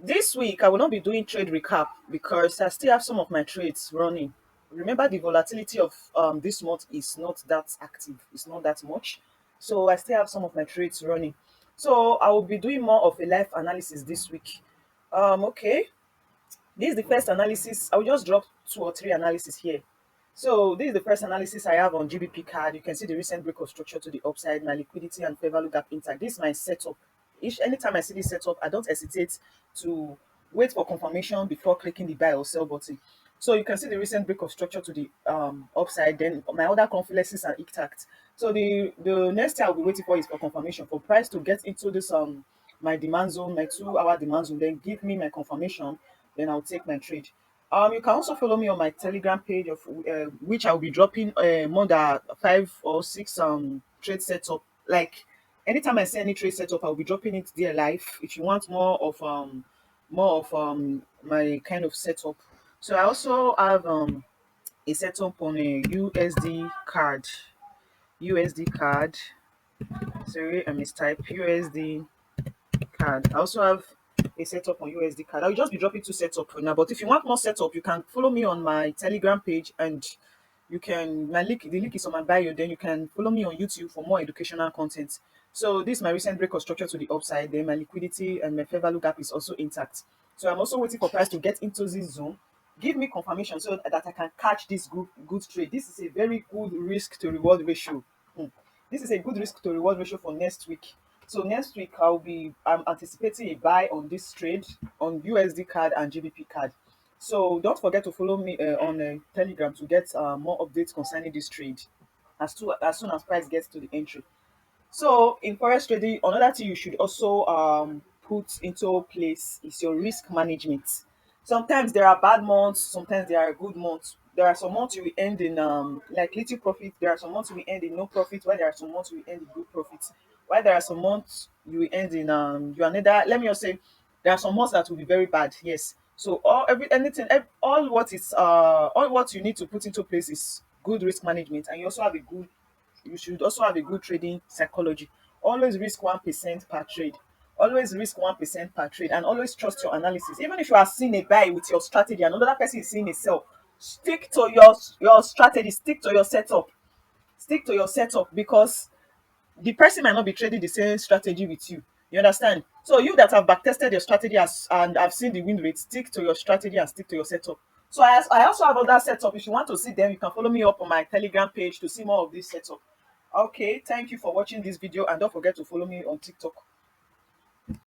This week I will not be doing trade recap because I still have some of my trades running. Remember, the volatility of this month is not that active, it's not that much. So I still have some of my trades running. So I will be doing more of a live analysis this week. Okay. This is the first analysis. I will just drop two or three analysis here. So this is the first analysis I have on gbpcad. You can see the recent break of structure to the upside, my liquidity and fair value gap intact. This is my setup. Each anytime I see this setup, I don't hesitate to wait for confirmation before clicking the buy or sell button. So you can see the recent break of structure to the upside. Then my other confidences are intact. So the next thing I'll be waiting for is for confirmation for price to get into this my demand zone, my 2 hour demand zone. Then give me my confirmation. Then I'll take my trade. You can also follow me on my Telegram page, of which I'll be dropping more than 5 or 6 trade setup. Like anytime I see any trade setup, I'll be dropping it there live. If you want more of my kind of setup. So I also have a setup on a USD card. USD card. Sorry, I mistype USD card. I also have a setup on USD card. I'll just be dropping two setup for now. But if you want more setup, you can follow me on my Telegram page, and you can the link is on my bio. Then you can follow me on YouTube for more educational content. So this is my recent break of structure to the upside. Then my liquidity and my fair value gap is also intact. So I'm also waiting for price to get into this zone. Give me confirmation so that I can catch this good trade. This is a very good risk to reward ratio. Hmm. This is a good risk to reward ratio for next week. So next week I'm anticipating a buy on this trade on USD card and GBP card. So don't forget to follow me on Telegram to get more updates concerning this trade as soon as price gets to the entry. So in forex trading, another thing you should also put into place is your risk management. Sometimes there are bad months, sometimes there are good months. There are some months you will end in like little profit. There are some months you will end in no profit. While there are some months you will end in good profits. While there are some months you will end in you are neither. Let me just say there are some months that will be very bad. Yes. So all what you need to put into place is good risk management, and you should also have a good trading psychology. Always risk 1% per trade. Always risk 1% per trade, and always trust your analysis. Even if you are seeing a buy with your strategy and another person is seeing a sell, stick to your strategy, stick to your setup. Stick to your setup because the person might not be trading the same strategy with you. You understand? So you that have backtested your strategy and have seen the win rate, stick to your strategy and stick to your setup. So I also have other setup. If you want to see them, you can follow me up on my Telegram page to see more of this setup. Okay, thank you for watching this video, and don't forget to follow me on TikTok.